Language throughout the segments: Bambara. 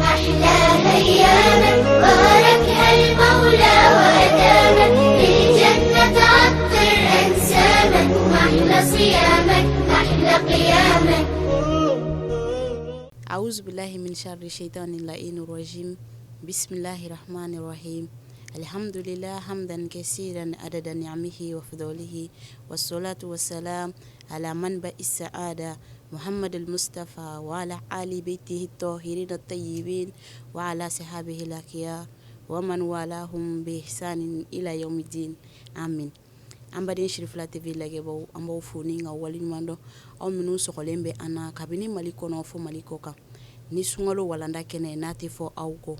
أحلى أيامك باركها المولى وأدامك للجنة عطر أنسامك وأحلى صيامك أحلى قيامك. أعوذ بالله من شر الشيطان اللعين الرجيم. بسم الله الرحمن الرحيم. الحمد لله حمدا كثيرا عدد نعمه وفضله والصلاة والسلام على منبع السعادة محمد المصطفى وعلى آل بيته الطاهرين الطيبين وعلى صحابه الأخيار ومن والاهم بإحسان إلى يوم الدين آمين. Ambaden Shirifula TV lagebo ambo foni nga walinyumando aw minnu sogolen be ana kabini Mali kɔnɔ fo Mali kɔ kan ni sunkalo walanda kɛnɛ n'a tɛ fɔ aw kɔ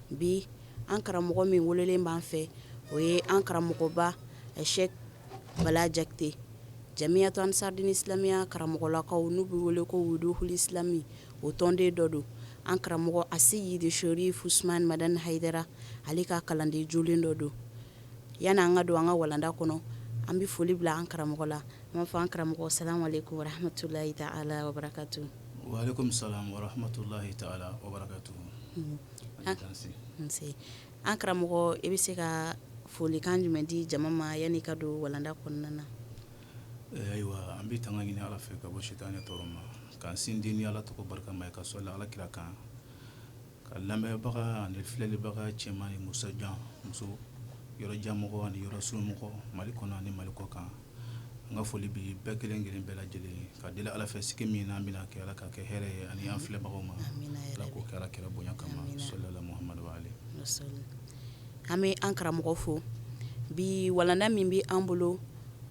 bi an karamɔgɔ min welelen b'an fɛ o ye an karamɔgɔba Sheikh Bala Jakite Jamiyatu Ansardine Islamiya karamɔgɔlakaw n'u bɛ wele ko Wuduhul Islami o tɔnden dɔ don an karamɔgɔ Asiyidi Sherif Usman Madan Haidara ale ka kalanden jolen dɔ don yana an ka don an ka walanda kɔnɔ an bɛ foli bila an karamɔgɔ la an b'a fɔ an karamɔgɔ salamu alaikum wa rahmatulahi ta'ala wa barakatuh. Wa alaikum salam wa rahmatulahi ta'ala wa barakatuh. An karamɔgɔ i bɛ se ka folikan jumɛn di jama ma yanni ka don walanda kɔnɔna na? Ayiwa an bɛ tanga ɲini ala fɛ ka bɔ sitanɛ tɔɔrɔ ma k'an sinsin ni ala tɔgɔ barikama ye ka sɔli ala kira kan ka lamɛnbaga ani filɛlibaga cɛman ni muso yɔrɔ janmɔgɔ ani yɔrɔ surumɔgɔ Mali kɔnɔ ani Mali kɔ kan an ka foli bi bɛɛ kelen kelen bɛɛ lajɛlen ka deli ala fɛ sigi min n'an bɛna kɛ ala ka kɛ hɛrɛ ye ani an filɛbagaw ma ala k'o kɛ ala kira bonya kama sallallahu muhammadu wa ali. An bɛ an karamɔgɔ fo bi walanda min bɛ an bolo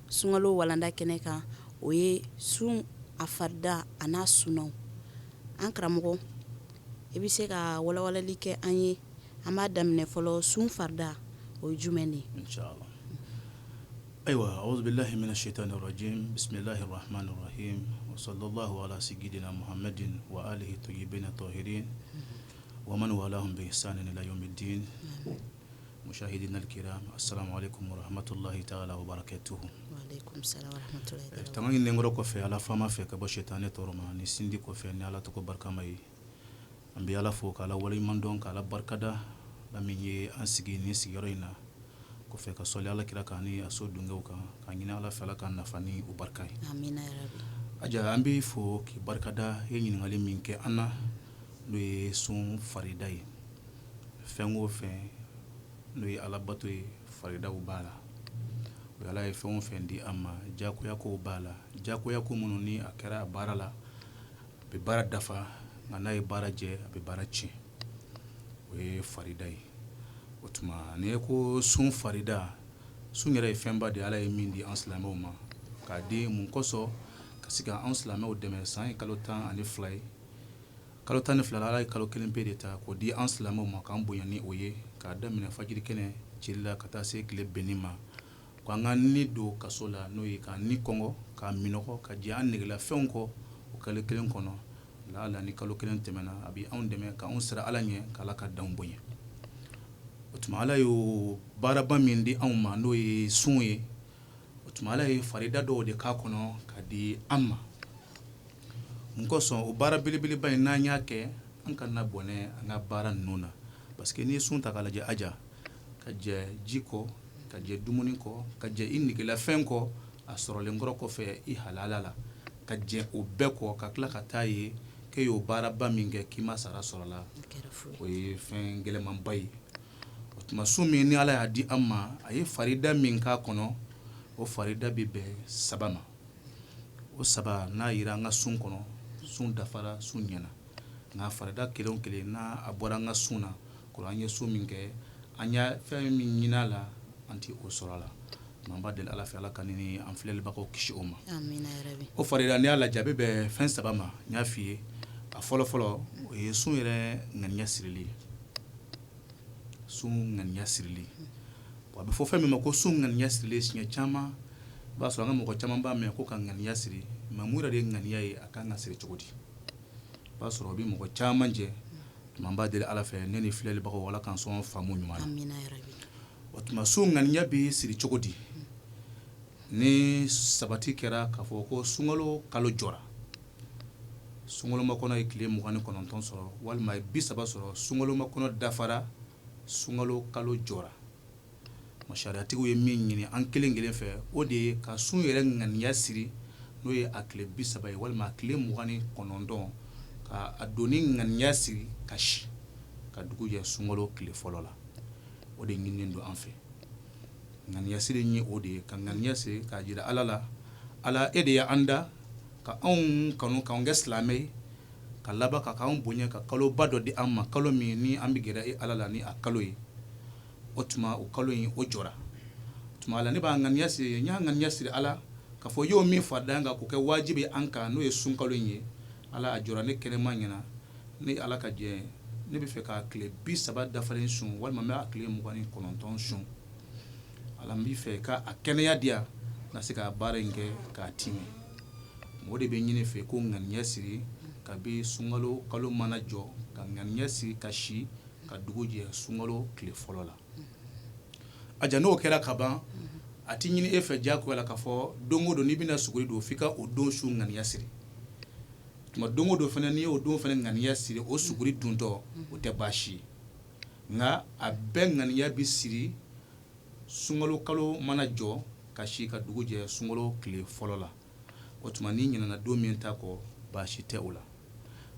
sunkalo walanda kɛnɛ kan o ye sun a farida a n'a sunaw. An karamɔgɔ i bɛ se ka walawalali kɛ an ye an b'a daminɛ fɔlɔ sun farida o ye jumɛn de? Inshallah. Ayiwa a'udhu billahi minash shaitanir rajim bismillahir rahmanir rahim wa sallallahu ala sayyidina Muhammadin wa alihi tayyibin tahirin wa man walahum bi ihsanin ila yawmiddin. مشاهدينا الكرام السلام عليكم ورحمة الله تعالى وبركاته. وعليكم السلام ورحمة الله تعالى. تمام نعمرو كفي على فما في كبر شيطان تورما نسندي كفي نعلا تكو بركامي أمبي على فوق على ولي مندون على بركدا لمن أنسجي نسيرينا كفي كسولي على كلا كاني أسود دعوكا كاني على فلا كان نفاني وبركاي. آمين يا رب. أجا أمبي فوق بركدا هني نعلم منك أنا لوي سون فريداي فنو فن no ye ala bato ye faridaw b'a la o ala ye fɛn o fɛn di an ma jakoya kow b'a la jakoya ko minnu ni a kɛra a baara la a bɛ baara dafa nka n'a ye baara jɛ a bɛ baara tiɲɛ o ye farida ye o tuma ni ye ko sun farida sun yɛrɛ ye fɛnba de ala ye min di an silamɛw ma k'a di mun kosɔn ka se ka an silamɛw dɛmɛ san ye kalo 12 ye kalo 12 ala ye kalo 1 pe de ta k'o di an silamɛw ma k'an bonya ni o ye k'a daminɛ fajiri kɛnɛ cili la ka taa se tile benni ma k'an ka ni don kaso la n'o ye k'an ni kɔngɔ k'a minɔgɔ ka jɛ an negela fɛnw kɔ o kalo 1 kɔnɔ la ni kalo 1 tɛmɛna a bɛ anw dɛmɛ k'anw sira ala ɲɛ k'ala ka danw bonya o tuma ala y'o baaraba min di anw ma n'o ye sun ye o tuma ala ye farida dɔw de k'a kɔnɔ ka di an ma mun kosɔn o baara belebeleba in n'an y'a kɛ an kana bɔnɛ an ka baara ninnu na parce que ni sun ta k'a lajɛ aja ka jɛ ji kɔ ka jɛ dumuni kɔ ka jɛ i negela fɛn kɔ a sɔrɔlen kɔrɔ kɔfɛ i halala la ka jɛ o bɛɛ kɔ ka tila ka taa ye k'e y'o baaraba min kɛ k'i ma sara sɔrɔ la o ye fɛn gɛlɛmanba ye o tuma sun min ni ala y'a di an ma a ye farida min k'a kɔnɔ o farida bɛ bɛn 3 ma o 3 n'a yira an ka sun kɔnɔ sun dafara sun ɲɛna nka farida kelen o kelen n'a a bɔra an ka sun na kɔrɔ an ye sun min kɛ an y'a fɛn min ɲini a la an tɛ o sɔrɔ a la an b'a deli ala fɛ ala ka ni an filɛlibagaw kisi o ma o farida n'i y'a lajɛ a bɛ bɛn fɛn 3 ma n y'a f'i ye a fɔlɔ-fɔlɔ o ye sun yɛrɛ ŋaniya sirili ye sun ŋaniya sirili a bɛ fɔ fɛn min ma ko sun ŋaniya sirili siɲɛ caman i b'a sɔrɔ an ka mɔgɔ caman b'a mɛn ko ka ŋaniya siri mɛ mun yɛrɛ de ye ŋaniya ye a kan ka siri cogo di i b'a sɔrɔ o bɛ mɔgɔ caman jɛ tuma b'a deli ala fɛ ne ni filɛlibagaw ala k'an sɔn faamu ɲuman na o tuma sun ŋaniya bɛ siri cogo di ni sabati kɛra k'a fɔ ko sunkalo kalo jɔra sunkalo makɔnɔ ye tile 29 sɔrɔ walima ye 30 sɔrɔ sunkalo makɔnɔ dafara sunkalo kalo jɔra mashariyatigiw ye min ɲini an kelen kelen fɛ o de ye ka sun yɛrɛ ŋaniya siri n'o ye a tile 30 ye walima a tile 29 ka a doni ŋaniya siri ka si ka dugu jɛ sunkalo tile fɔlɔ la o de ɲininen don an fɛ ŋaniya siri ye o de ye ka ŋaniya siri k'a jira ala la ala e de ye an da ka anw kanu k'anw kɛ silamɛ ye ka laban ka k'anw bonya ka kaloba dɔ di an ma kalo min ni an bɛ gɛrɛ e ala la ni a kalo ye o tuma o kalo in o jɔra tuma la ne b'a ŋaniya siri n y'a ŋaniya siri ala k'a fɔ y'o min fada kan k'o kɛ wajibi an kan n'o ye sunkalo in ye ala a jɔra ne kɛnɛma ɲɛna ni ala ka jɛ ne bɛ fɛ ka tile 30 dafalen sun walima n bɛ a tile 29 sun ala n b'i fɛ ka a kɛnɛya di yan na se ka baara in kɛ k'a tiimɛ o de bɛ ɲini fɛ ko ŋaniya siri kabi sunkalo kalo mana jɔ ka ŋaniya siri ka si ka dugu jɛ sunkalo tile fɔlɔ la a ja n'o kɛra ka ban a ti ɲini e fɛ diyagoya la k'a fɔ don o don n'i bɛna suguri don f'i ka o don su ŋaniya siri tuma don o don fana n'i y'o don fana ŋaniya siri o suguri duntɔ o tɛ baasi ye nka a bɛɛ ŋaniya bɛ siri sunkalo kalo mana jɔ ka si ka dugu jɛ sunkalo tile fɔlɔ la o tuma n'i ɲinɛna don min ta kɔ baasi tɛ o la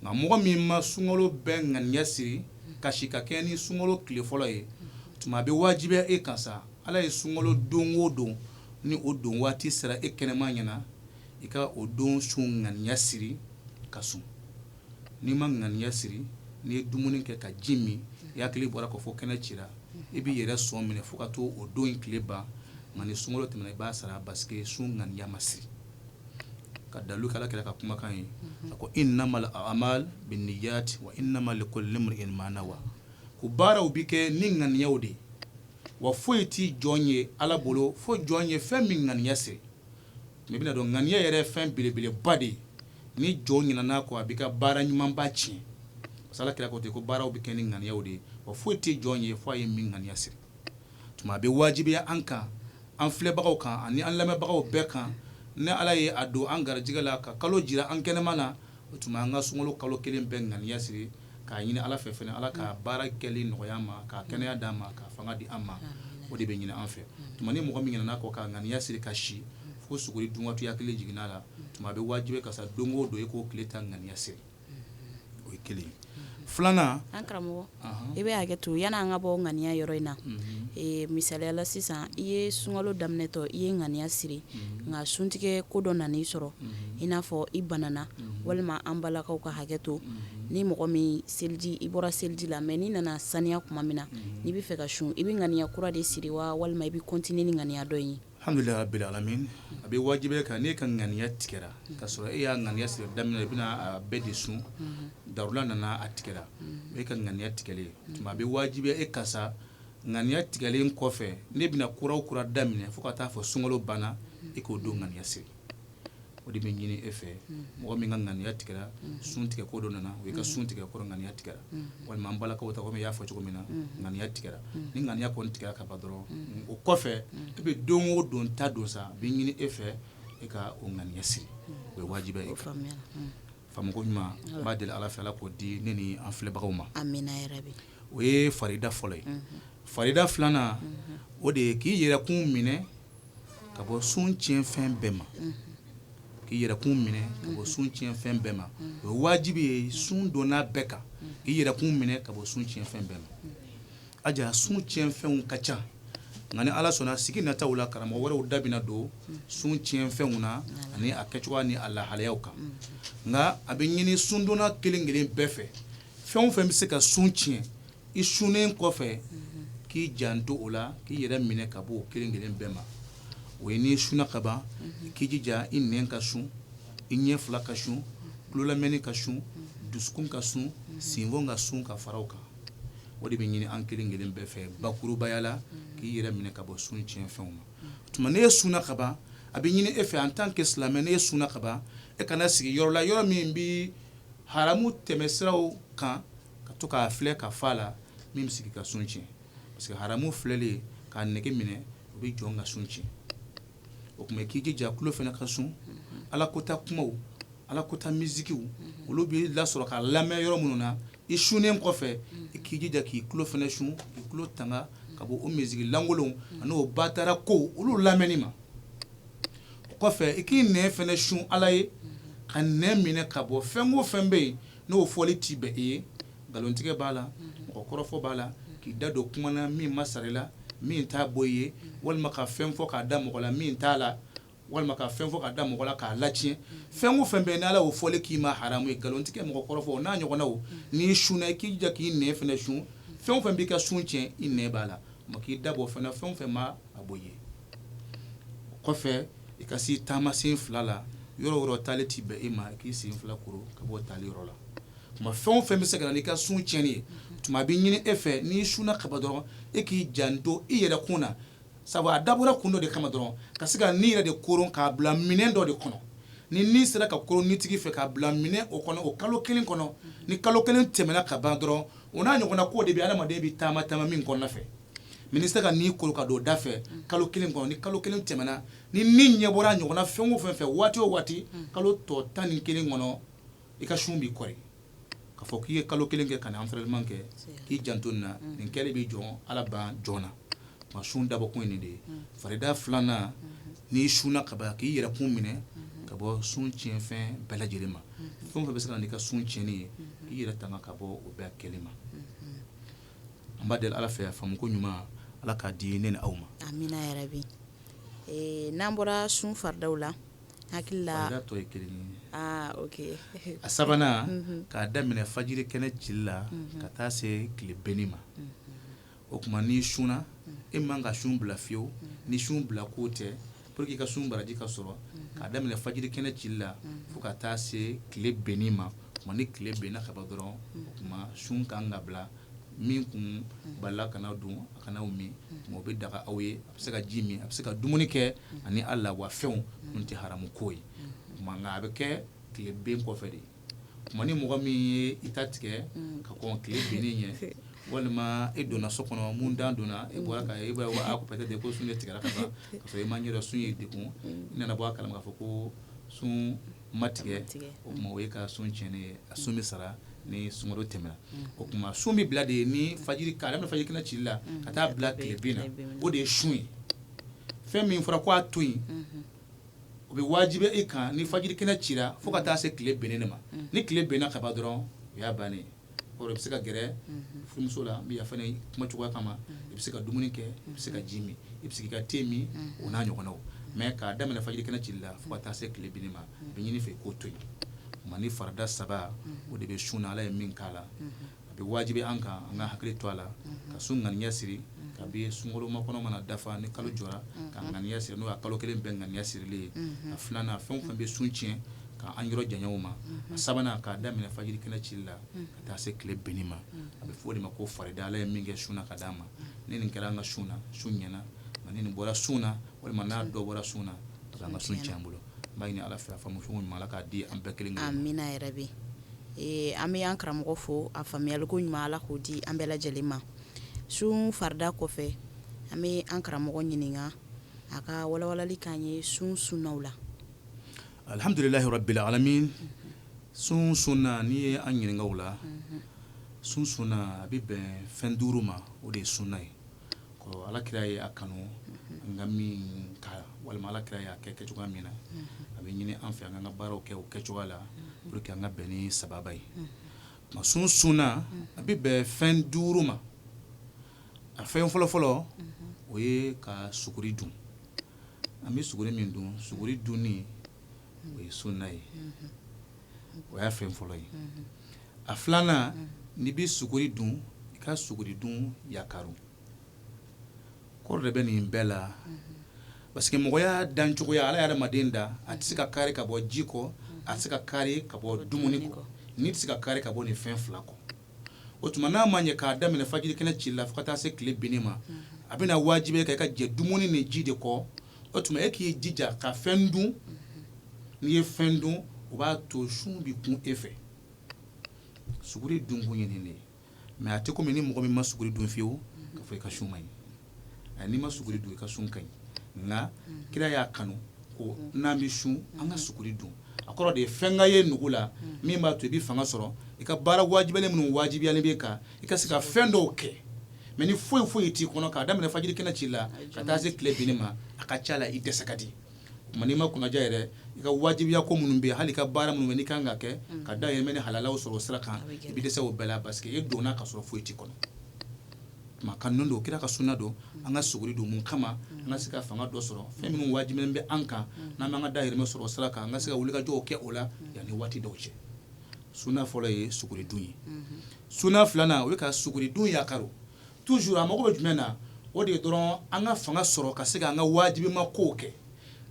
nka mɔgɔ min ma sunkalo bɛɛ ŋaniya siri ka si ka kɛ ni sunkalo tile fɔlɔ ye tuma a bɛ wajibiya e kan sa ala ye sunkalo don o don ni o don waati sera e kɛnɛma ɲɛna i ka o don su ŋaniya siri ka sun n'i ma ŋaniya siri n'i ye dumuni kɛ ka ji min i hakili bɔra k'a fɔ kɛnɛ cira i b'i yɛrɛ sɔn minɛ fo ka to o don in tile ban nka ni sunkalo tɛmɛna i b'a sara parce que su ŋaniya ma siri ka dalu kala kɛra ka kumakan ye a ko innamal a'mal binniyat wa innamal likulli imri'in ma nawa ko baaraw bi kɛ ni ŋaniyaw de wa foyi ti jɔn ye ala bolo fo jɔn ye fɛn min ŋaniya siri mɛ bɛna dɔn ŋaniya yɛrɛ fɛn belebeleba de ye ni jɔn ɲinana kɔ a b'i ka baara ɲumanba tiɲɛ parce que ala kɛra ko ten ko baaraw bi kɛ ni ŋaniyaw de ye wa foyi ti jɔn ye fo a ye min ŋaniya siri tuma a bɛ wajibiya an kan an filɛbagaw kan ani an lamɛnbagaw bɛɛ kan ni ala ye a don an garijɛgɛ la ka kalo jira an kɛnɛma na o tuma an ka sunkalo kalo kelen bɛɛ ŋaniya siri k'a ɲini ala fɛ fɛnɛ ala ka baara kɛli nɔgɔya an ma ka kɛnɛya d'an ma ka fanga di an ma o de bɛ ɲini an fɛ tuma ni mɔgɔ min ɲinɛna kɔ ka ŋaniya siri ka si fo suguri dun waati hakili jiginna la tuma a bɛ wajibi ka sa don o don e k'o tile ta ŋaniya siri o ye kelen filanan an karamɔgɔ i bɛ hakɛ to yani an ka bɔ ŋaniya yɔrɔ in na misaliyala sisan i ye sunkalo daminɛtɔ i ye ŋaniya siri nka suntigɛ ko dɔ nan'i sɔrɔ i n'a fɔ i banana walima an balakaw ka hakɛ to ni mɔgɔ min seliji i bɔra seliji la mɛ n'i nana saniya tuma min na n'i bɛ fɛ ka sun i bɛ ŋaniya kura de siri wa walima i bɛ continuer ni ŋaniya dɔ in ye alhamdulilayi rabbil alamin a bɛ wajibiya kan n'e ka ŋaniya tigɛra ka sɔrɔ e y'a ŋaniya siri daminɛ i bɛna a bɛɛ de sun darula nana a tigɛra e ka ŋaniya tigɛlen tuma a bɛ wajibiya e ka sa ŋaniya tigɛlen kɔfɛ ne bɛna kuraw kura daminɛ fo ka taa fɔ sunkalo banna e k'o don ŋaniya siri o de bɛ ɲini e fɛ mɔgɔ min ka ŋaniya tigɛra sun tigɛ ko dɔ nana o ye ka sun tigɛ kɔrɔ ŋaniya tigɛra walima an balakaw ta komi i y'a fɔ cogo min na ŋaniya tigɛra ni ŋaniya kɔni tigɛra ka ban dɔrɔn o kɔfɛ e bɛ don o don ta don sa a bɛ ɲini e fɛ e ka o ŋaniya siri o ye wajibiya e kan faamako ɲuman n b'a deli ala fɛ ala k'o di ne ni an filɛbagaw ma amina yarabi o ye farida fɔlɔ ye farida filanan o de ye k'i yɛrɛkun minɛ ka bɔ sun tiɲɛ fɛn bɛɛ ma k'i yɛrɛkun minɛ ka bɔ sun tiɲɛ fɛn bɛɛ ma o ye wajibi ye sun donna bɛɛ kan k'i yɛrɛkun minɛ ka bɔ sun tiɲɛ fɛn bɛɛ ma a jaa sun tiɲɛ fɛnw ka ca nka ni ala sɔnna sigi nataw la karamɔgɔ wɛrɛw da bɛna don sun tiɲɛ fɛnw na ani a kɛcogoya ni a lahalayaw kan nka a bɛ ɲini sun donna kelen kelen bɛɛ fɛ fɛn o fɛn bɛ se ka sun tiɲɛ i sunnen kɔfɛ k'i janto o la k'i yɛrɛ minɛ ka bɔ o kelen kelen bɛɛ ma o ye n'i sunna ka ban k'i jija i nɛn ka sun i ɲɛ fila ka sun tulolamɛnni ka sun dusukun ka sun sinfon ka sun ka fara o kan o de bɛ ɲini an kelen kelen bɛɛ fɛ bakurubaya la k'i yɛrɛ minɛ ka bɔ sun tiɲɛ fɛnw ma tuma n'e sunna ka ban a bɛ ɲini e fɛ en tant que silamɛ n'e sunna ka ban e kana sigi yɔrɔ la yɔrɔ min bɛ haramu tɛmɛsiraw kan ka to k'a filɛ ka fa la min bɛ sigi ka sun tiɲɛ parce que haramu filɛlen k'a nege minɛ o bɛ jɔn ka sun tiɲɛ o tuma k'i jija tulo fana ka sun ala kota kumaw ala kota musique olu bi la sɔrɔ ka lamɛn yɔrɔ minnu na i sunnen kɔfɛ i k'i jija k'i tulo fɛnɛ sun k'i tulo tanga ka bɔ o musique langolonw ani o batara ko olu lamɛnni ma o kɔfɛ i k'i nɛn fɛnɛ sun ala ye ka nɛn minɛ ka bɔ fɛn o fɛn bɛ yen n'o fɔli ti bɛn i ye nkalontigɛ b'a la mɔgɔ kɔrɔfɔ b'a la k'i da don kuma na min ma sara i la min t'a bɔ i ye walima ka fɛn fɔ k'a da mɔgɔ la min t'a la walima ka fɛn fɔ k'a da mɔgɔ la k'a latiɲɛ fɛn o fɛn bɛ yen n'ala y'o fɔli k'i ma haramu ye nkalontigɛ mɔgɔ kɔrɔfɔ n'a ɲɔgɔnnaw n'i sunna i k'i jija k'i nɛn fɛnɛ sun fɛn o fɛn b'i ka sun tiɲɛ i nɛn b'a la ma k'i da bɔ fɛnɛ fɛn o fɛn ma a bɔ i ye o kɔfɛ i ka se taamasen fila la yɔrɔ o yɔrɔ taali ti bɛn e ma k'i sen fila koro ka bɔ taali yɔrɔ la tuma fɛn o fɛn bɛ se ka na n'i ka sun tiɲɛni ye tuma a bɛ ɲini e fɛ n'i sunna kaba dɔrɔn e k'i janto i yɛrɛ kun na sabu a dabɔra kun dɔ de kama dɔrɔn ka se ka ni yɛrɛ de koron k'a bila minɛn dɔ de kɔnɔ ni sera ka koron ni tigi fɛ k'a bila minɛn o kɔnɔ o kalo kelen kɔnɔ ni kalo kelen tɛmɛna ka ban dɔrɔn o n'a ɲɔgɔnna ko de bɛ adamaden bɛ taama min kɔnɔna fɛ mɛ ni sera ka ni koro ka don da fɛ kalo kelen kɔnɔ ni kalo kelen tɛmɛna ni ɲɛ bɔra ɲɔgɔnna fɛn o fɛn fɛ waati o waati kalo tɔ 11 kɔnɔ i ka sun b'i kɔri k'a fɔ k'i ye kalo kelen kɛ ka na entraînement kɛ k'i janto nin na nin kɛli b'i jɔ ala ban joona ma sun dabɔ kun ye nin de ye farida filanan n'i sunna ka ban k'i yɛrɛ kun minɛ ka bɔ sun tiɲɛfɛn bɛɛ lajɛlen ma fɛn o fɛn bɛ se ka na n'i ka sun tiɲɛni ye k'i yɛrɛ tanga ka bɔ o bɛɛ kɛli ma an b'a deli ala fɛ faamuko ɲuman ala k'a di ne ni aw ma amina yarabi n'an bɔra sun faridaw la hakili la farida tɔ ye kelen ye ok a sabanan k'a daminɛ fajiri kɛnɛ cili la ka taa se tile benni ma o tuma n'i sunna e man ka sun bila fiyewu ni sun bila ko tɛ pour que i ka sun baraji ka sɔrɔ k'a daminɛ fajiri kɛnɛ cili la fo ka taa se tile benni ma o tuma ni tile benna ka ban dɔrɔn o tuma sun kan ka bila min kun balila kana dun a kana min o bɛ daga aw ye a bɛ se ka ji min a bɛ se ka dumuni kɛ ani a lawafɛnw mun tɛ haramu ko ye tuma nka a bɛ kɛ tile ben kɔfɛ de tuma ni mɔgɔ min ye i ta tigɛ ka kɔn tile benni ɲɛ walima e donna so kɔnɔ mun dan donna e bɔra ka e b'a wa ko peut-être ko sun de tigɛra ka ban ka sɔrɔ i ma ɲɛ dɔn sun ye degun i nana bɔ a kalama k'a fɔ ko sun ma tigɛ o tuma o ye ka sun tiɲɛnen ye a sun bɛ sara ni sunkalo tɛmɛna o tuma sun bɛ bila de ye ni fajiri k'a daminɛ fajiri kɛnɛ cili la ka taa bila tile bin na o de ye sun ye fɛn min fɔra ko a to yen o bɛ wajibi e kan ni fajiri kɛnɛ cira fo ka taa se tile benni ma ni tile benna ka ban dɔrɔn o y'a bannen o bɛ se ka gɛrɛ furumuso la n bɛ yafa ni kuma cogoya kama i bɛ se ka dumuni kɛ i bɛ se ka ji min i bɛ se ka te min o n'a ɲɔgɔnnaw mɛ k'a daminɛ fajiri kɛnɛ cili la fo ka taa se tile benni ma a bɛ ɲini fɛ k'o to yen tuma ni farida saba o de bɛ sun na ala ye min k'a la a bɛ wajibi an kan an ka hakili to a la ka sun ŋaniya siri kabi sunkalo makɔnɔ mana dafa ni kalo jɔra ka ŋaniya siri n'o ye kalo kelen bɛɛ ŋaniya sirilen ye a filanan fɛn o fɛn bɛ sun tiɲɛ ka an yɔrɔ janya o ma a sabanan k'a daminɛ fajiri kɛnɛ cili la ka taa se tile benni ma a bɛ fɔ o de ma ko farida ala ye min kɛ sun na ka d'a ma ni nin kɛra an ka sun na sun ɲɛna nka ni nin bɔra sun na walima n'a dɔ bɔra sun na a b'an ka sun tiɲɛ an bolo n b'a ɲini ala fɛ a faamu cogo ɲuman ala k'a di an bɛɛ kelen kelen amina yarabi an bɛ an karamɔgɔ fo a faamuyaliko ɲuman ala k'o di an bɛɛ lajɛlen ma sun farida kɔfɛ an bɛ an karamɔgɔ ɲininka a ka walawalali k'an ye sun sunnaw la alhamdulilahi rabbil alamin sun sunna n'i ye an ɲininka o la sun sunna a bɛ bɛn fɛn 5 ma o de ye sunna ye ko alakira ye a kanu an ka min ka walima alakira ye a kɛ kɛcogoya min na a bɛ ɲini an fɛ an ka baaraw kɛ o kɛcogoya la pour que an ka bɛn ni sababa ye nka sun sunna a bɛ bɛn fɛn 5 ma a fɛn fɔlɔfɔlɔ o ye ka suguri dun an bɛ suguri min dun suguri dunni o ye sunna ye o y'a fɛn fɔlɔ ye a filanan n'i bɛ suguri dun i ka suguri dun yakaru kɔrɔ de bɛ nin bɛɛ la parce que mɔgɔya dancogoya ala ye adamaden da a tɛ se ka kari ka bɔ ji kɔ a tɛ se ka kari ka bɔ dumuni kɔ n'i tɛ se ka kari ka bɔ nin fɛn fila kɔ o tuma n'a ma ɲɛ k'a daminɛ fajiri kɛnɛ cili la fo ka taa se tile benni ma a bɛna wajibi ka i ka jɛ dumuni ni ji de kɔ o tuma e k'i jija ka fɛn dun n'i ye fɛn dun o b'a to sun bɛ kun e fɛ suguri dun kun ye nin de ye mɛ a tɛ komi ni mɔgɔ min ma suguri dun fiyewu ka fɔ i ka sun man ɲi n'i ma suguri dun i ka sun ka ɲi nka kira y'a kanu ko n'an bɛ sun an ka suguri dun a kɔrɔ de ye fɛn ka ye nugu la min b'a to i bɛ fanga sɔrɔ i ka baara wajibiyalen minnu wajibiyalen bɛ kan i ka se ka fɛn dɔw kɛ mais ni foyi t'i kɔnɔ k'a daminɛ fajiri kɛnɛ ci la ka taa se tile binni ma a ka ca la i dɛsɛ ka di tuma n'i ma kunnaja yɛrɛ i ka wajibiya ko minnu bɛ yen hali i ka baara minnu bɛ n'i kan ka kɛ ka da yɛlɛmɛ ni halalaw sɔrɔ o sira kan i bɛ dɛsɛ o bɛɛ la parce que e donna ka sɔrɔ foyi t'i kɔnɔ tuma kanu don kira ka sunna don an ka suguri don mun kama an ka se ka fanga dɔ sɔrɔ fɛn minnu wajibiyalen bɛ an kan n'an b'an ka da yɛlɛmɛ sɔrɔ o sira kan an ka se ka wulikajɔw kɛ o la yanni waati dɔw cɛ sunna fɔlɔ ye suguri dun ye sunna filanan o ye ka suguri dun yakaro toujours a mago bɛ jumɛn na o de ye dɔrɔn an ka fanga sɔrɔ ka se ka an ka wajibima kow kɛ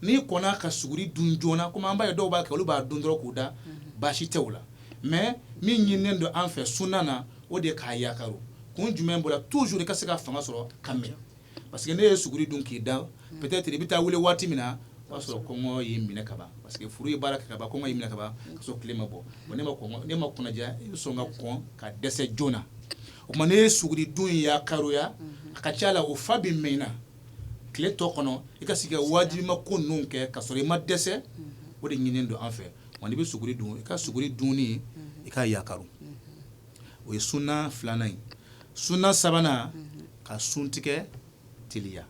n'i kɔnna ka suguri dun joona komi an b'a ye dɔw b'a kɛ olu b'a dun dɔrɔn k'u da baasi tɛ o la mais min ɲininen don an fɛ sunna na o de ye k'a yakaro kun jumɛn b'o la toujours i ka se ka fanga sɔrɔ ka mɛn parce que ne ye suguri dun k'i da peut-être i bɛ taa wuli waati min na o b'a sɔrɔ kɔngɔ y'i minɛ ka ban parce que furu ye baara kɛ ka ban kɔngɔ y'i minɛ ka ban ka sɔrɔ tile ma bɔ bon ne ma kunnaja i bɛ sɔn ka kɔn ka dɛsɛ joona o tuma ne ye suguri dun yakaroya a ka ca la o fa bɛ mɛn na tile tɔ kɔnɔ i ka se ka wajibima ko ninnu kɛ ka sɔrɔ i ma dɛsɛ o de ɲininen don an fɛ wa n'i bɛ suguri dun i ka suguri dunni i ka yakaro o ye sunna filanan ye sunna sabanan ka sun tigɛ teliya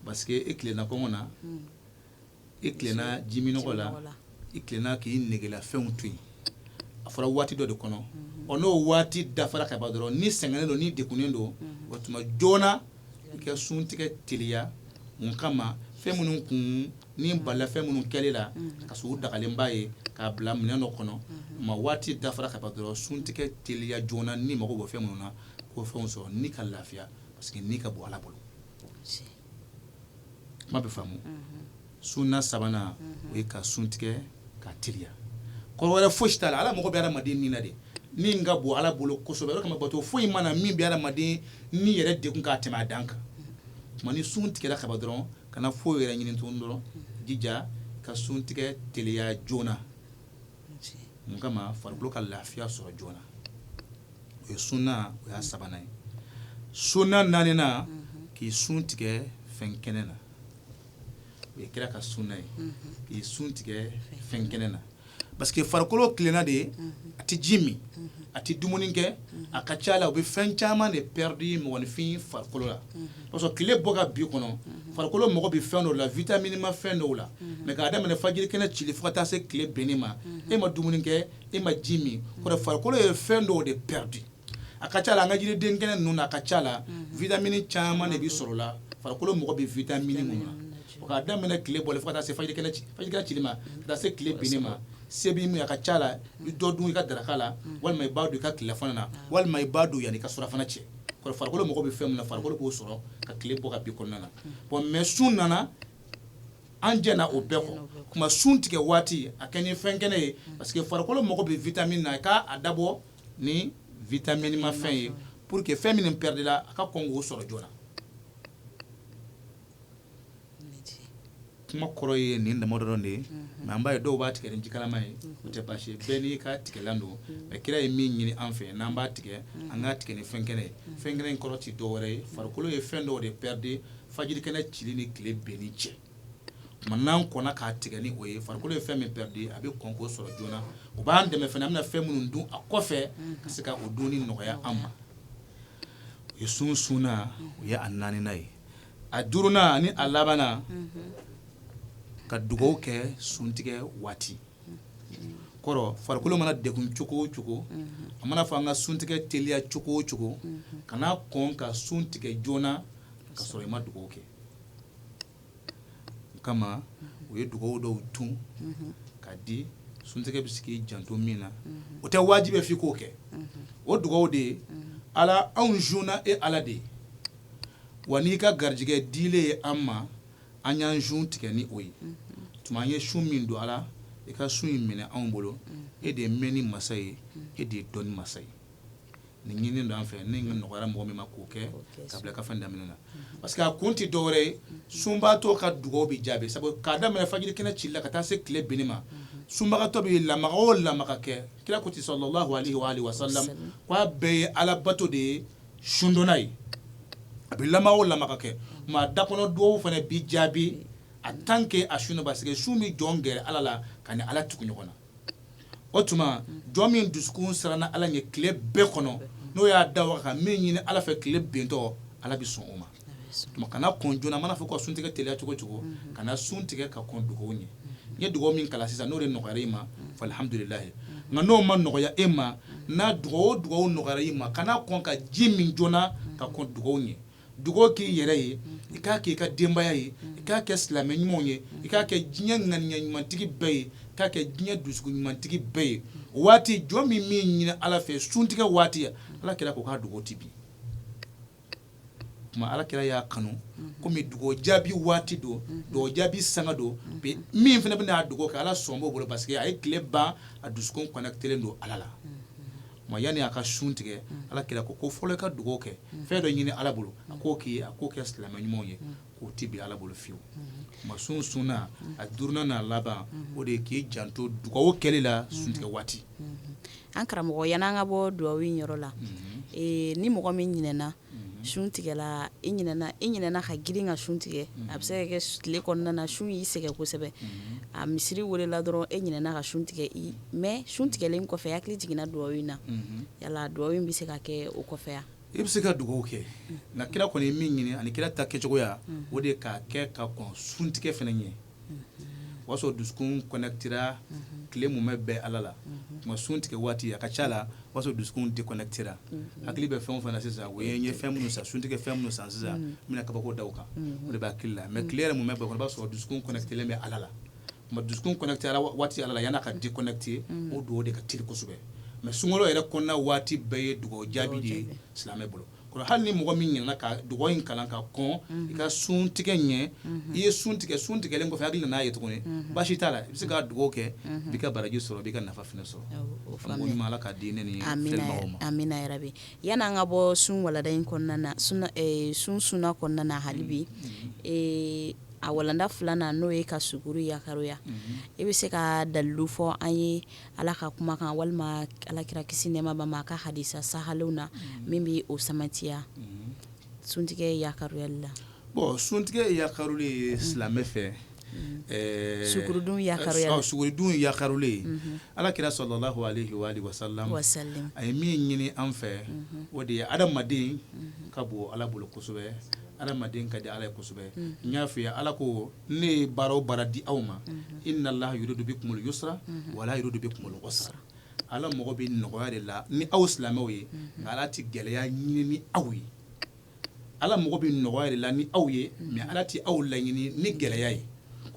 parce que i tilenna kɔngɔ na i tilenna jiminɔgɔ la i tilenna k'i negela fɛnw to yen a fɔra waati dɔ de kɔnɔ n'o waati dafara ka ban dɔrɔn ni sɛgɛnnen don ni degunnen don o tuma joona i ka sun tigɛ teliya mun kama fɛn minnu kun ni balila fɛn minnu kɛli la ka sɔrɔ u dagalen b'a ye k'a bila minɛn dɔ kɔnɔ ma waati dafara ka ban dɔrɔn sun tigɛ teliya joona ni mago bɔ fɛn minnu na k'o fɛnw sɔrɔ ni ka lafiya parce que ni ka bɔ ala bolo kuma bɛ faamu sunna sabanan o ye ka sun tigɛ ka teliya kɔrɔ wɛrɛ fosi t'a la ala mago bɛ adamaden ni na de min ka bɔ ala bolo kosɛbɛ o de kama bato foyi mana min bɛ adamaden ni yɛrɛ degun k'a tɛmɛ a dan kan tuma ni sun tigɛra ka ban dɔrɔn kana foyi yɛrɛ ɲini tuguni dɔrɔn jija ka sun tigɛ teliya joona mun kama farikolo ka lafiya sɔrɔ joona o ye sunna o y'a sabanan ye sunna naaninan k'i sun tigɛ fɛn kɛnɛ na o ye kira ka sunna ye k'i sun tigɛ fɛn kɛnɛ na parce que farikolo tilenna de a tɛ ji min a tɛ dumuni kɛ a ka ca la u bɛ fɛn caman de perdre mɔgɔninfin farikolo la parce que tile bɔ ka bi kɔnɔ farikolo mago bɛ fɛn dɔw la vitamine ma fɛn dɔw la mais k'a daminɛ fajiri kɛnɛ cili fo ka taa se tile benni ma e ma dumuni kɛ e ma ji min kɔrɔ farikolo ye fɛn dɔw de perdre a ka ca la an ka jiriden kɛnɛ ninnu na a ka ca la vitamine caman de bɛ sɔrɔ la farikolo mago bɛ vitamine minnu na o k'a daminɛ tile bɔli fo ka taa se fajiri kɛnɛ cili ma ka taa se tile benni ma se b'i min a ka ca la i dɔ dun i ka daraka la walima i b'a dun i ka tilelafana na walima i b'a dun yanni i ka surafana cɛ kɔrɔ farikolo mago bɛ fɛn min na farikolo b'o sɔrɔ ka tile bɔ ka bin kɔnɔna na bon mais sun nana an jɛna o bɛɛ kɔ kuma sun tigɛ waati a kɛ ni fɛn kɛnɛ ye parce que farikolo mago bɛ vitamine na k'a dabɔ ni vitamine ma fɛn ye pour que fɛn min perdre la a ka kɔn k'o sɔrɔ joona kuma kɔrɔ ye nin dama dɔrɔn de ye mais an b'a ye dɔw b'a tigɛ ni jikalama ye o tɛ baasi ye bɛɛ n'i ka tigɛlan don mais kira ye min ɲini an fɛ n'an b'a tigɛ an k'a tigɛ ni fɛn kɛnɛ ye fɛn kɛnɛ in kɔrɔ tɛ dɔwɛrɛ ye farikolo ye fɛn dɔw de perdre fajiri kɛnɛ cili ni tile benni cɛ tuma n'an kɔnna k'a tigɛ ni o ye farikolo ye fɛn min perdre a bɛ kɔn k'o sɔrɔ joona o b'an dɛmɛ fana an bɛna fɛn minnu dun a kɔfɛ ka se ka o dunni nɔgɔya an ma o ye sunna o ye a naaninan ye a duurunan ani a labannan ka dugawu kɛ suntigɛ waati kɔrɔ farikolo mana degun cogo o cogo a mana fɔ an ka suntigɛ teliya cogo o cogo kana kɔn ka suntigɛ joona ka sɔrɔ i ma dugawu kɛ o kama u ye dugawu dɔw tun ka di suntigɛ bɛ se k'i janto min na o tɛ wajibi f'i k'o kɛ o dugawu de ye ala anw joona e ala de ye wa n'i ka garijɛgɛ dilen ye an ma an y'an sun tigɛ ni o ye tuma an ye sun min don ala i ka sun in minɛ anw bolo e de ye mɛnni masa ye e de ye dɔnni masa ye nin ɲininen don an fɛ ne ka nɔgɔyara mɔgɔ min ma k'o kɛ ka bila ka fɛn daminɛ na parce que a kun tɛ dɔwɛrɛ ye sunbaatɔ ka dugawu bɛ jaabi sabu k'a daminɛ fajiri kɛnɛ cili la ka taa se tile benni ma sunbagatɔ bɛ lamaga o lamaga kɛ kira ko ten sallallahu alaihi wa sallam k'a bɛɛ ye alabato de ye sundonna ye a bɛ lamaga o lamaga kɛ maa dakɔnɔ dugawu fana bi jaabi en tant que a shuna parce que shumi jongere ala la kani ala tukunyona otuma jomi duskun sarana ala nye kile be kono no ya dawa ka min ala fe kile bento ala bi son oma tuma kana konjona mana fe ko suntige tele atugo tugo kana suntige ka kondugo nye dugo min kala sisa no re nogarima falhamdulillah ngano man nogoya ema na dugo nogarima kana kon ka jimin jona ka kondugo nye dugo ki yere yi ika ke ka dembaya yi ika ke slame nyumo ye ika ke jinya nganya nyumantigi be ka ke jinya dusku nyumantigi be wati jomi mi nyina ala fe suntiga wati ala kira ko ka dugo tibi kuma ala kira ya kanu komi dugo jabi wati do jabi sanga do be mi fena bina dugo ka ala sombo bolo parce que ay kleba a dusku connecter ndo ala la ma yani aka suntige ala kira ko folo ka dugo ke fe do nyini ala bolo ko ke slame nyumo ye ko tibi ala bolo fiu ma suna a durna na laba o de ki janto dugo kelela suntige wati an karamɔgɔ yana nga bɔ duwawi yɔrɔ la ni mɔgɔ min ɲinɛna sun tigɛla i ɲinɛna ka girin ka sun tigɛ a bɛ se ka kɛ tile kɔnɔna na sun y'i sɛgɛ kosɛbɛ a misiri welela dɔrɔn e ɲinɛna ka sun tigɛ mais sun tigɛlen kɔfɛ hakili jiginna duwawi na yala duwawi bɛ se ka kɛ o kɔfɛ ya i bɛ se ka dugawu kɛ nka kira kɔni ye min ɲini ani kira ta kɛcogoya o de ka kɛ ka kɔn sun tigɛ fana ɲɛ o y'a sɔrɔ dusukun connectera tile mun bɛ bɛn ala la kuma sun tigɛ waati a ka ca la o y'a sɔrɔ dusukun déconnectera hakili bɛ fɛn o fɛn na sisan o ye n ye fɛn minnu san sun tigɛ fɛn minnu san sisan n bɛna kabako da o kan o de b'a hakili la mais tile yɛrɛ mun bɛ bɛn o b'a sɔrɔ dusukun connectelen bɛ ala la kuma dusukun connectera waati ala la yan'a ka déconnecter o dugawu de ka teli kosɛbɛ mais sunkalo yɛrɛ kɔnɔna waati bɛɛ ye dugawu jaabi de ye silamɛ bolo hali ni mɔgɔ min ɲinɛna ka dugawu in kalan ka kɔn i ka sun tigɛ ɲɛ i ye sun tigɛlen kɔfɛ hakili nan'a ye tuguni baasi t'a la i bɛ se ka dugawu kɛ i b'i ka baraji sɔrɔ i b'i ka nafa fana sɔrɔ o ɲuman ala ka di ne ni filɛbagaw ma amina yarabi yan'an ka bɔ sun walada in kɔnɔna na sun suna kɔnɔna na hali bi a walanda filanan n'o ye ka suguru yakaroya i bɛ se ka dalilu fɔ an ye ala ka kumakan walima alakira kisi nɛɛma b'a ma a ka hadisa sahalenw na min bɛ o samatiya suntigɛ yakaroyali la bon suntigɛ yakaroli ye silamɛ fɛ sugurudun yakaroya sugurudun yakaroli alakira sallallahu alaihi wa sallam a ye min ɲini an fɛ o de ye adamaden ka bɔ ala bolo kosɛbɛ adamaden ka di ala ye kosɛbɛ n y'a f'i ye ala ko ne ye baara o baara di aw ma inna allaha yuridu bikumul yusra wala yuridu bikumul usra ala mɔgɔ bɛ nɔgɔya de la ni aw silamɛw ye nka ala tɛ gɛlɛya ɲini ni aw ye ala mɔgɔ bɛ nɔgɔya de la ni aw ye mais ala tɛ aw laɲini ni gɛlɛya ye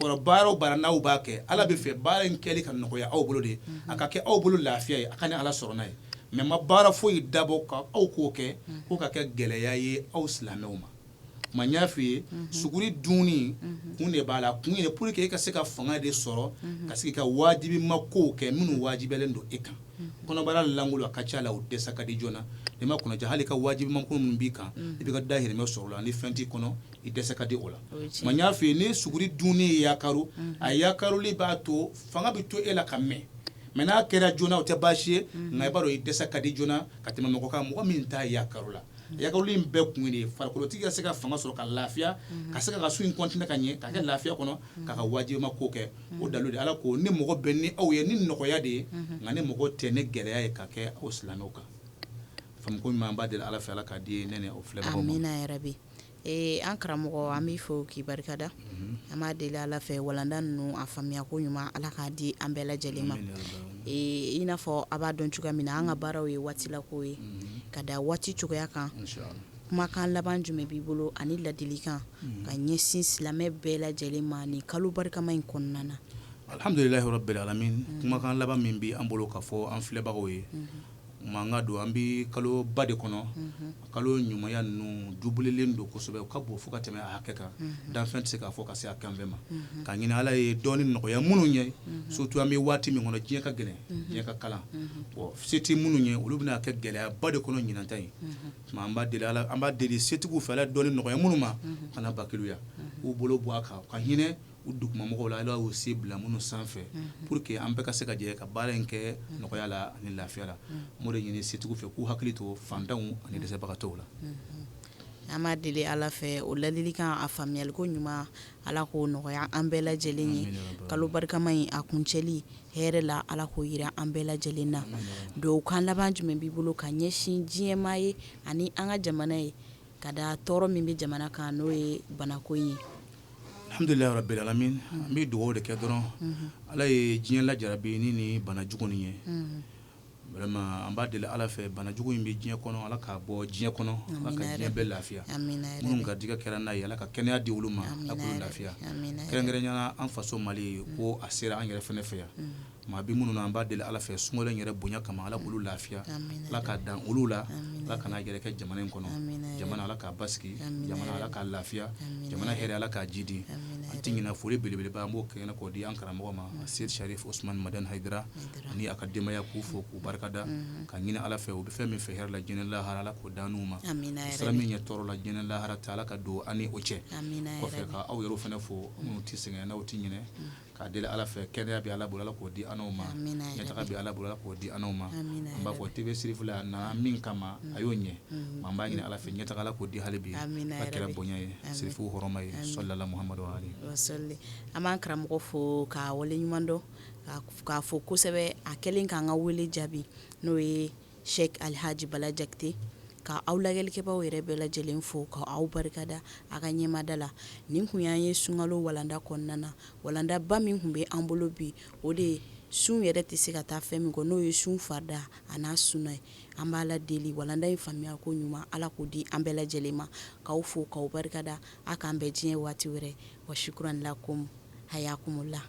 kɔrɔ baara o baara n'aw b'a kɛ ala bɛ fɛ baara in kɛli ka nɔgɔya aw bolo de a ka kɛ aw bolo lafiya ye a ka ni ala sɔrɔ n'a ye mais ma baara foyi dabɔ ka aw k'o kɛ ko ka kɛ gɛlɛya ye aw silamɛw ma ma n y'a f'i ye suguri dunni kun de b'a la kun ye pour que e ka se ka fanga de sɔrɔ ka se ka wajibi ma kow kɛ minnu wajibiyalen don e kan kɔnɔbara langolo a ka ca la o dɛsɛ ka di joona i ma kunnaja hali ka wajibi ma ko minnu b'i kan i bɛ ka dahirimɛ sɔrɔ o la ni fɛn t'i kɔnɔ i dɛsɛ ka di o la ma n y'a f'i ye ni suguri dunni ye yakaro a yakaroli b'a to fanga bɛ to e la ka mɛn mais n'a kɛra joona o tɛ baasi ye nka i b'a dɔn i dɛsɛ ka di joona ka tɛmɛ mɔgɔ kan mɔgɔ min t'a yakaro la yakaroli in bɛɛ kun de ye farikolotigi ka se ka fanga sɔrɔ ka lafiya ka se ka ka su in kɔntine ka ɲɛ ka kɛ lafiya kɔnɔ k'a ka wajibima ko kɛ o dalilu de ala ko ni mɔgɔ bɛ ni aw ye ni nɔgɔya de ye nka ni mɔgɔ tɛ ni gɛlɛya ye ka kɛ aw silamɛw kan famuko ɲuman b'a deli ala fɛ ala ka di ne ni o filɛbagaw ma amina yarabi an karamɔgɔ an b'i fɔ k'i barikada an b'a deli ala fɛ walanda ninnu a faamuya ko ɲuman ala k'a di an bɛɛ lajɛlen ma i n'a fɔ a b'a dɔn cogoya min na an ka baaraw ye waatilako ye ka da waati cogoya kan kumakan laban jumɛn b'i bolo ani ladilikan ka ɲɛsin silamɛ bɛɛ lajɛlen ma ni kalo barikama in kɔnɔna na alhamdulilahi rabbil alamin kumakan laban min bi an bolo ka fɔ an filɛbagaw ye manga don an bi kalo ba de kɔnɔ kalo ɲumanya ninnu jubililen don kosɛbɛ u ka bon fo ka tɛmɛ a hakɛ kan danfɛn tɛ se k'a fɔ ka se a kanfɛn ma ka ɲini ala ye dɔɔni nɔgɔya minnu ye surtout an bɛ waati min kɔnɔ diɲɛ ka gɛlɛn diɲɛ ka kalan bon se tɛ minnu ye olu bɛna kɛ gɛlɛyaba de kɔnɔ ɲinanta ye an b'a deli setigiw fɛ ala dɔɔni nɔgɔya minnu ma kana bakiluya u bolo bɔ a kan ka hinɛ u dugumamɔgɔw la ala y'o se bila minnu sanfɛ pour que an bɛɛ ka se ka jɛ ka baara in kɛ nɔgɔya la ani lafiya la m'o de ɲini setigiw fɛ k'u hakili to fantanw ani dɛsɛbagatɔw la an b'a deli Ala fɛ o ladilikan a faamuyaliko ɲuman Ala k'o nɔgɔya an bɛɛ lajɛlen ye kalo barikama in a kuncɛli hɛrɛ la Ala k'o yira an bɛɛ lajɛlen na duwawukan laban jumɛn b'i bolo ka ɲɛsin diɲɛmaa ye ani an ka jamana ye ka da tɔɔrɔ min bɛ jamana kan n'o ye banako in ye. Alhamdulilahi rabbil alamin an bɛ dugawu de kɛ dɔrɔn Ala ye diɲɛ lajarabi ni bana jugu nin ye vraiment an b'a deli Ala fɛ bana jugu in bɛ diɲɛ kɔnɔ Ala k'a bɔ diɲɛ kɔnɔ Ala ka diɲɛ bɛɛ lafiya minnu garijɛgɛ kɛra n'a ye Ala ka kɛnɛya di olu ma Ala k'olu lafiya kɛrɛnkɛrɛnnenya an faso Mali ko a sera an yɛrɛ fɛnɛ fɛ yan maa bi minnu na an b'a deli Ala fɛ sunkalo in yɛrɛ bonya kama Ala k'olu lafiya Ala ka dan olu la Ala kana yɛrɛ kɛ jamana in kɔnɔ jamana Ala k'a basigi jamana Ala k'a lafiya jamana hɛrɛ Ala k'a jidi an tɛ ɲinɛ foli belebeleba an b'o kɛɲɛ k'o di an karamɔgɔ ma Seydi Sharif Usmane Madani Hayidara ani a ka denbaya k'u fo k'u barikada ka ɲini Ala fɛ u bɛ fɛn min fɛ hɛrɛ la diɲɛ lahara Ala k'o d'an n'u ma sira min ɲɛ tɔɔrɔ la diɲɛ lahara ta Ala ka don an ni o cɛ kɔfɛ ka aw yɛrɛw fɛnɛ fo minnu tɛ sɛgɛn n'aw tɛ ɲinɛ k'a deli Ala fɛ kɛnɛya bɛ Ala bolo Ala k'o di an n'aw ma ɲɛtaga bɛ Ala bolo Ala k'o di an n'aw ma an b'a fɔ TV sirifila a nana min kama a y'o ɲɛ an b'a ɲini Ala fɛ ɲɛtaga Ala k'o di hali bi ka kɛra bonya ye sirifu hɔrɔma ye salala Muhamadu wa ali an b'an karamɔgɔ fo k'a waleɲuman dɔn k'a fo kosɛbɛ a kɛlen k'an ka wele jaabi n'o ye Sheikh Alhaji Bala Jakite ka aw lagɛlikɛbaw yɛrɛ bɛɛ lajɛlen fo ka aw barikada a ka ɲɛmada la nin kun y'an ye sunkalo walanda kɔnɔna na walandaba min kun bɛ an bolo bi o de ye sun yɛrɛ tɛ se ka taa fɛn min kɔ n'o ye sun farida a n'a sunna ye an b'a la deli walanda in faamuya ko ɲuman Ala k'o di an bɛɛ lajɛlen ma k'aw fo k'aw barikada a k'an bɛɛ diɲɛ waati wɛrɛ wa shukran lakum hayakumullah